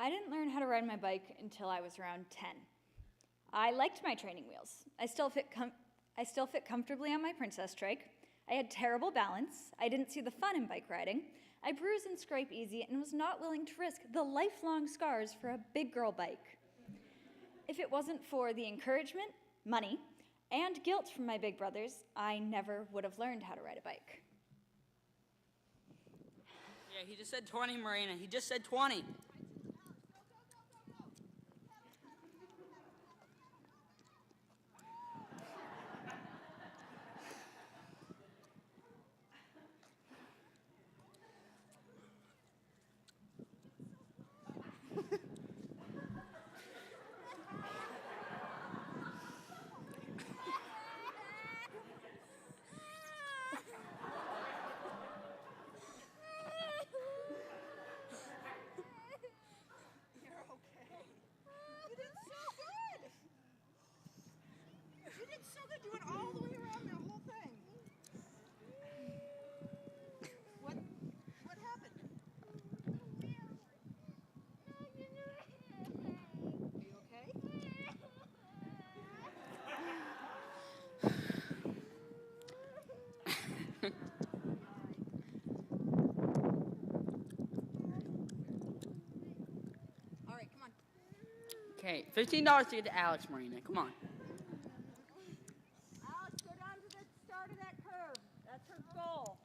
I didn't learn how to ride my bike until I was around 10. I liked my training wheels. I still fit comfortably on my princess trike. I had terrible balance. I didn't see the fun in bike riding. I bruise and scrape easy and was not willing to risk the lifelong scars for a big girl bike. If it wasn't for the encouragement, money, and guilt from my big brothers, I never would have learned how to ride a bike. Yeah, he just said 20, Maryna. He just said 20. Doing all the way around the whole thing. What happened? Are you okay? All right, come on. Okay, $15 to get to Alex, Maryna. Come on. That's her goal.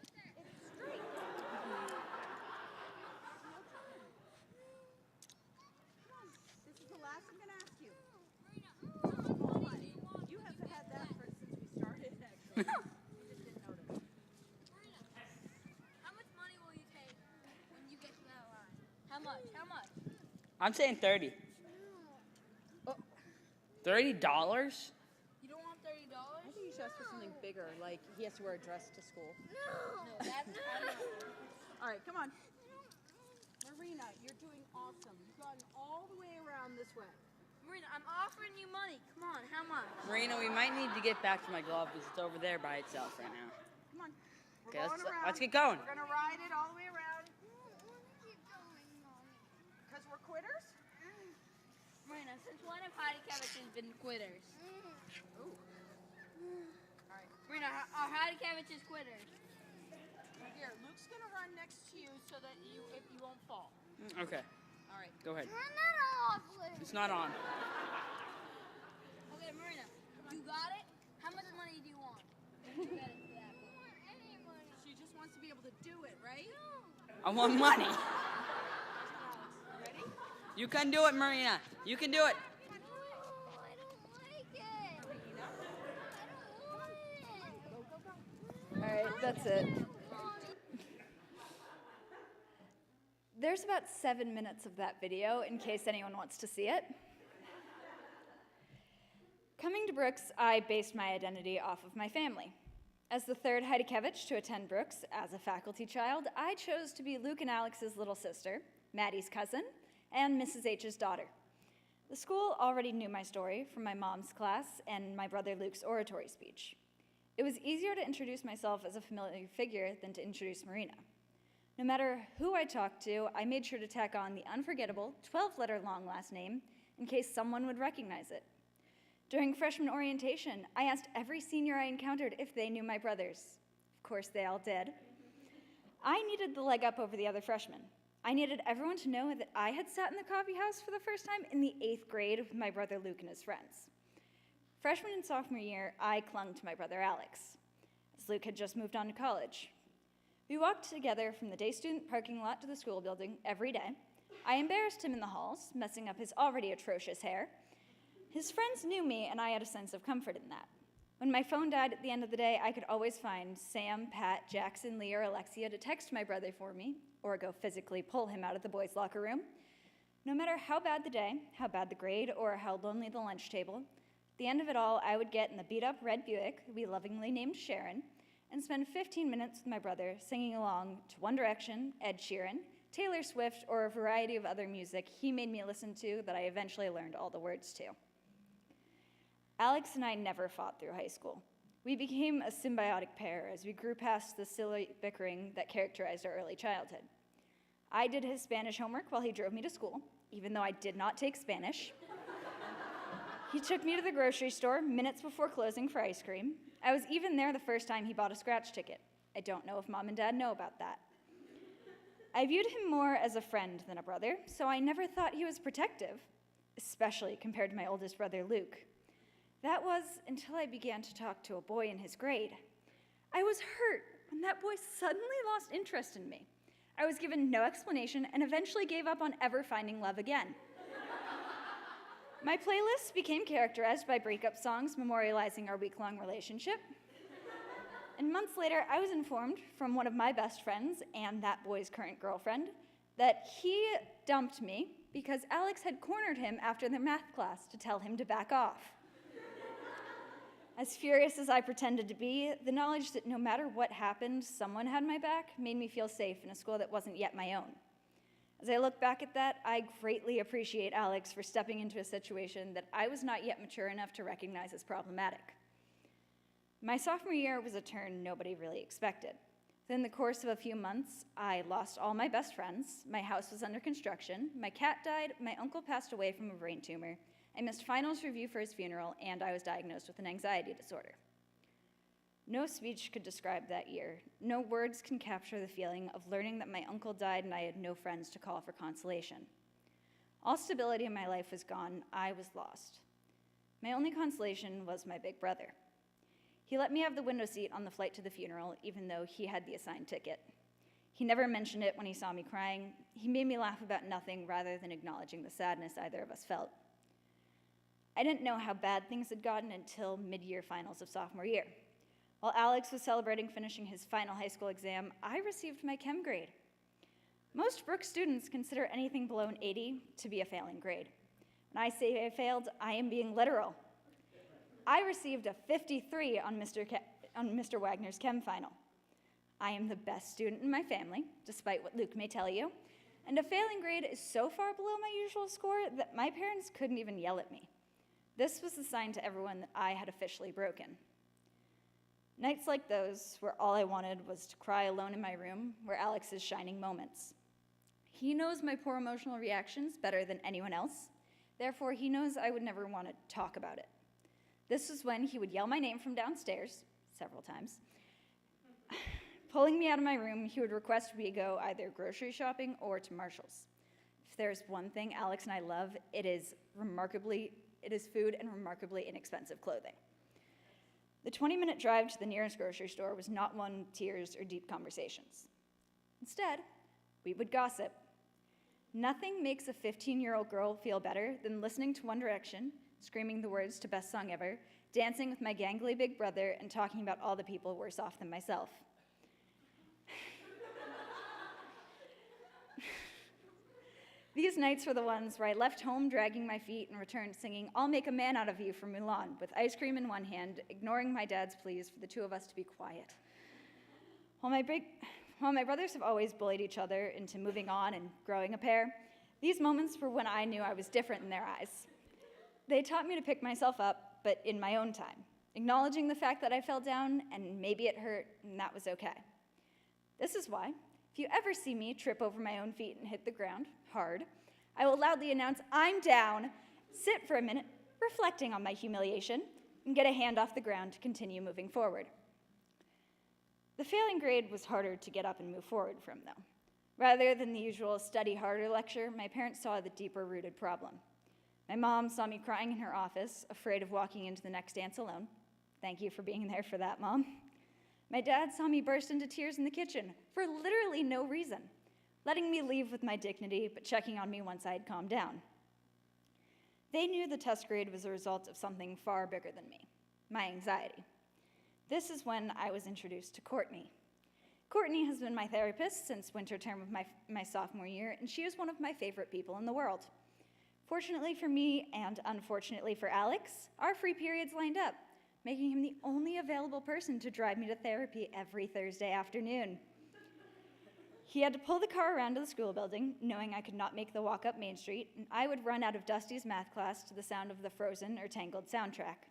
It's straight. Come on. This is the last I'm going to ask you. You haven't had that since we started, actually. You just didn't notice. How much money will you take when you get to that line? How much? How much? I'm saying 30. Oh, $30? You don't want $30? I think you should ask for something bigger, like he has to wear a dress to school. No, that's All right, come on. Maryna, you're doing awesome. You've gone all the way around this way. Maryna, I'm offering you money. Come on, how much? Maryna, we might need to get back to my glove because it's over there by itself right now. Come on. Okay, let's get going. We're going to ride it all the way around. Because we're quitters? Maryna, since when have Hajdukiewicz been quitters? Ooh. All right. Maryna, are Hajdukiewicz quitters? Here, Luke's going to run next to you so that you won't fall. Okay. All right. Go ahead. Turn that off, Luke. It's not on. Okay, Maryna, you got it? How much money do you want? You got it for that. I don't want any money. She just wants to be able to do it, right? I want money. Ready? You can do it, Maryna. You can do it. No, I don't like it. I don't want it. Go, go, go. All right, that's it. There's about 7 minutes of that video in case anyone wants to see it. Coming to Brooks, I based my identity off of my family. As the third Hajdukiewicz to attend Brooks as a faculty child, I chose to be Luke and Alex's little sister, Maddie's cousin, and Mrs. H's daughter. The school already knew my story from my mom's class and my brother Luke's oratory speech. It was easier to introduce myself as a familiar figure than to introduce Maryna. No matter who I talked to, I made sure to tack on the unforgettable 12-letter long last name in case someone would recognize it. During freshman orientation, I asked every senior I encountered if they knew my brothers. Of course, they all did. I needed the leg up over the other freshmen. I needed everyone to know that I had sat in the coffee house for the first time in the 8th grade with my brother Luke and his friends. Freshman and sophomore year, I clung to my brother Alex, as Luke had just moved on to college. We walked together from the day student parking lot to the school building every day. I embarrassed him in the halls, messing up his already atrocious hair. His friends knew me, and I had a sense of comfort in that. When my phone died at the end of the day, I could always find Sam, Pat, Jackson, Lee, or Alexia to text my brother for me, or go physically pull him out of the boys' locker room. No matter how bad the day, how bad the grade, or how lonely the lunch table, at the end of it all, I would get in the beat-up red Buick we lovingly named Sharon, and spend 15 minutes with my brother singing along to One Direction, Ed Sheeran, Taylor Swift, or a variety of other music he made me listen to that I eventually learned all the words to. Alex and I never fought through high school. We became a symbiotic pair as we grew past the silly bickering that characterized our early childhood. I did his Spanish homework while he drove me to school, even though I did not take Spanish. He took me to the grocery store minutes before closing for ice cream. I was even there the first time he bought a scratch ticket. I don't know if Mom and Dad know about that. I viewed him more as a friend than a brother, so I never thought he was protective, especially compared to my oldest brother, Luke. That was until I began to talk to a boy in his grade. I was hurt when that boy suddenly lost interest in me. I was given no explanation and eventually gave up on ever finding love again. My playlists became characterized by breakup songs memorializing our week-long relationship. And months later, I was informed from one of my best friends and that boy's current girlfriend that he dumped me because Alex had cornered him after their math class to tell him to back off. As furious as I pretended to be, the knowledge that no matter what happened, someone had my back made me feel safe in a school that wasn't yet my own. As I look back at that, I greatly appreciate Alex for stepping into a situation that I was not yet mature enough to recognize as problematic. My sophomore year was a turn nobody really expected. Within the course of a few months, I lost all my best friends, my house was under construction, my cat died, my uncle passed away from a brain tumor, I missed finals review for his funeral, and I was diagnosed with an anxiety disorder. No speech could describe that year. No words can capture the feeling of learning that my uncle died and I had no friends to call for consolation. All stability in my life was gone. I was lost. My only consolation was my big brother. He let me have the window seat on the flight to the funeral, even though he had the assigned ticket. He never mentioned it when he saw me crying. He made me laugh about nothing rather than acknowledging the sadness either of us felt. I didn't know how bad things had gotten until mid-year finals of sophomore year. While Alex was celebrating finishing his final high school exam, I received my chem grade. Most Brooks students consider anything below an 80 to be a failing grade. When I say I failed, I am being literal. I received a 53 on Mr. Wagner's chem final. I am the best student in my family, despite what Luke may tell you, and a failing grade is so far below my usual score that my parents couldn't even yell at me. This was the sign to everyone that I had officially broken. Nights like those, where all I wanted was to cry alone in my room, were Alex's shining moments. He knows my poor emotional reactions better than anyone else. Therefore, he knows I would never want to talk about it. This was when he would yell my name from downstairs, several times. Pulling me out of my room, he would request we go either grocery shopping or to Marshall's. If there's one thing Alex and I love, it is food and remarkably inexpensive clothing. The 20-minute drive to the nearest grocery store was not one of tears or deep conversations. Instead, we would gossip. Nothing makes a 15-year-old girl feel better than listening to One Direction, screaming the words to Best Song Ever, dancing with my gangly big brother, and talking about all the people worse off than myself. These nights were the ones where I left home dragging my feet and returned singing I'll Make a Man Out of You from Mulan, with ice cream in one hand, ignoring my dad's pleas for the two of us to be quiet. While my brothers have always bullied each other into moving on and growing a pair, these moments were when I knew I was different in their eyes. They taught me to pick myself up, but in my own time, acknowledging the fact that I fell down and maybe it hurt, and that was okay. This is why, if you ever see me trip over my own feet and hit the ground hard, I will loudly announce, I'm down, sit for a minute, reflecting on my humiliation, and get a hand off the ground to continue moving forward. The failing grade was harder to get up and move forward from, though. Rather than the usual study harder lecture, my parents saw the deeper-rooted problem. My mom saw me crying in her office, afraid of walking into the next dance alone. Thank you for being there for that, Mom. My dad saw me burst into tears in the kitchen for literally no reason, letting me leave with my dignity, but checking on me once I had calmed down. They knew the test grade was a result of something far bigger than me, my anxiety. This is when I was introduced to Courtney. Courtney has been my therapist since winter term of my sophomore year, and she is one of my favorite people in the world. Fortunately for me, and unfortunately for Alex, our free periods lined up, making him the only available person to drive me to therapy every Thursday afternoon. He had to pull the car around to the school building, knowing I could not make the walk up Main Street, and I would run out of Dusty's math class to the sound of the Frozen or Tangled soundtrack.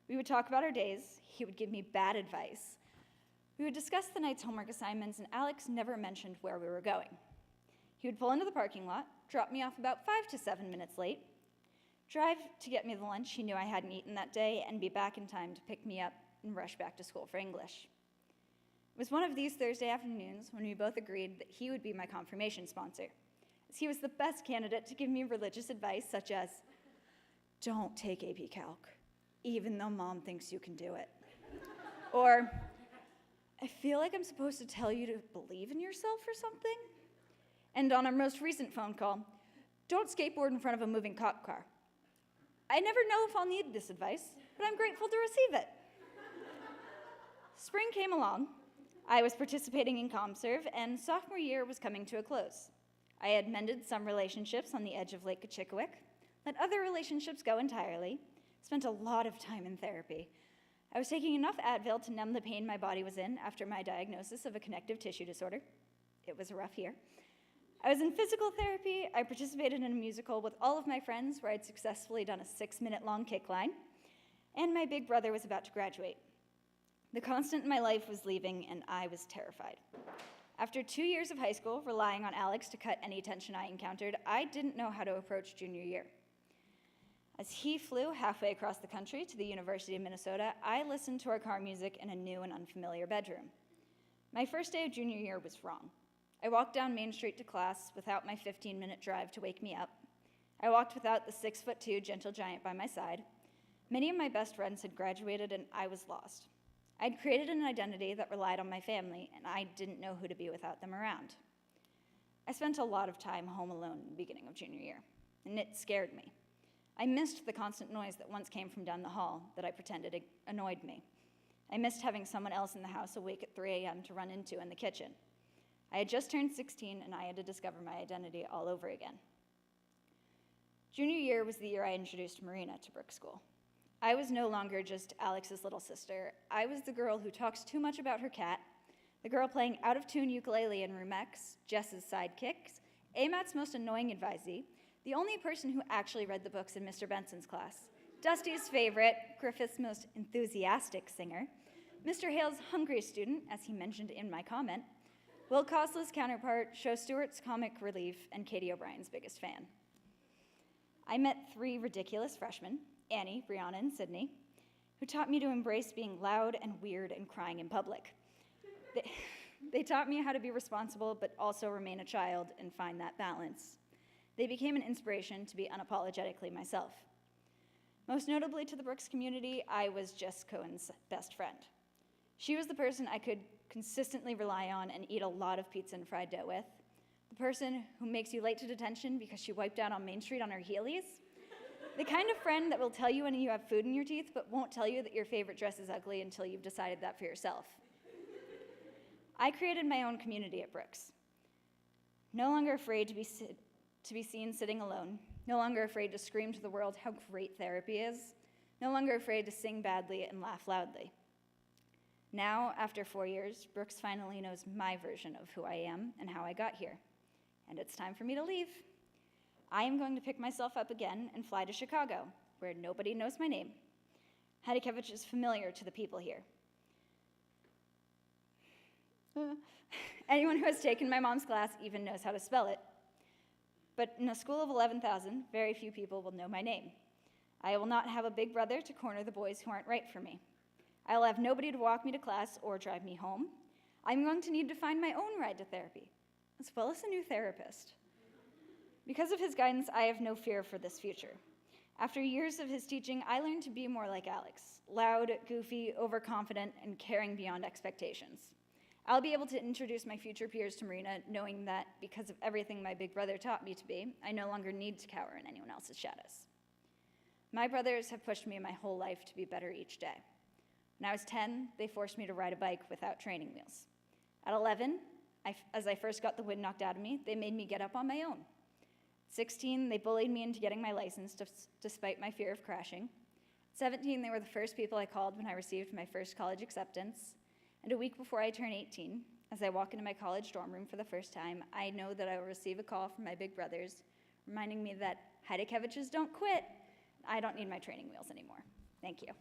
We would talk about our days. He would give me bad advice. We would discuss the night's homework assignments, and Alex never mentioned where we were going. He would pull into the parking lot, drop me off about 5 to 7 minutes late, drive to get me the lunch he knew I hadn't eaten that day, and be back in time to pick me up and rush back to school for English. It was one of these Thursday afternoons when we both agreed that he would be my confirmation sponsor, as he was the best candidate to give me religious advice such as, "Don't take AP Calc, even though Mom thinks you can do it." Or, "I feel like I'm supposed to tell you to believe in yourself or something." And on our most recent phone call, "Don't skateboard in front of a moving cop car." I never know if I'll need this advice, but I'm grateful to receive it. Spring came along. I was participating in ComServe, and sophomore year was coming to a close. I had mended some relationships on the edge of Lake Kachikowick, let other relationships go entirely, spent a lot of time in therapy. I was taking enough Advil to numb the pain my body was in after my diagnosis of a connective tissue disorder. It was a rough year. I was in physical therapy. I participated in a musical with all of my friends where I'd successfully done a 6-minute-long kick line, and my big brother was about to graduate. The constant in my life was leaving, and I was terrified. After 2 years of high school, relying on Alex to cut any tension I encountered, I didn't know how to approach junior year. As he flew halfway across the country to the University of Minnesota, I listened to our car music in a new and unfamiliar bedroom. My first day of junior year was wrong. I walked down Main Street to class without my 15-minute drive to wake me up. I walked without the 6'2" gentle giant by my side. Many of my best friends had graduated, and I was lost. I'd created an identity that relied on my family, and I didn't know who to be without them around. I spent a lot of time home alone in the beginning of junior year, and it scared me. I missed the constant noise that once came from down the hall that I pretended annoyed me. I missed having someone else in the house awake at 3 a.m. to run into in the kitchen. I had just turned 16, and I had to discover my identity all over again. Junior year was the year I introduced Maryna to Brook School. I was no longer just Alex's little sister. I was the girl who talks too much about her cat, the girl playing out-of-tune ukulele in Room X, Jess's sidekicks, AMAT's most annoying advisee, the only person who actually read the books in Mr. Benson's class, Dusty's favorite, Griffith's most enthusiastic singer, Mr. Hale's hungriest student, as he mentioned in my comment, Will Coslow's counterpart, Show Stewart's comic relief, and Katie O'Brien's biggest fan. I met 3 ridiculous freshmen, Annie, Brianna, and Sydney, who taught me to embrace being loud and weird and crying in public. They taught me how to be responsible but also remain a child and find that balance. They became an inspiration to be unapologetically myself. Most notably to the Brooks community, I was Jess Cohen's best friend. She was the person I could consistently rely on and eat a lot of pizza and fried dough with, the person who makes you late to detention because she wiped out on Main Street on her Heelys, the kind of friend that will tell you when you have food in your teeth but won't tell you that your favorite dress is ugly until you've decided that for yourself. I created my own community at Brooks. No longer afraid to be seen sitting alone, no longer afraid to scream to the world how great therapy is, no longer afraid to sing badly and laugh loudly. Now, after 4 years, Brooks finally knows my version of who I am and how I got here. And it's time for me to leave. I am going to pick myself up again and fly to Chicago, where nobody knows my name. Hajdukiewicz is familiar to the people here. Anyone who has taken my mom's class even knows how to spell it. But in a school of 11,000, very few people will know my name. I will not have a big brother to corner the boys who aren't right for me. I will have nobody to walk me to class or drive me home. I'm going to need to find my own ride to therapy, as well as a new therapist. Because of his guidance, I have no fear for this future. After years of his teaching, I learned to be more like Alex, loud, goofy, overconfident, and caring beyond expectations. I'll be able to introduce my future peers to Maryna, knowing that because of everything my big brother taught me to be, I no longer need to cower in anyone else's shadows. My brothers have pushed me my whole life to be better each day. When I was 10, they forced me to ride a bike without training wheels. At 11, as I first got the wind knocked out of me, they made me get up on my own. At 16, they bullied me into getting my license despite my fear of crashing. At 17, they were the first people I called when I received my first college acceptance. And a week before I turn 18, as I walk into my college dorm room for the first time, I know that I will receive a call from my big brothers, reminding me that Hajdukiewicz don't quit. I don't need my training wheels anymore. Thank you.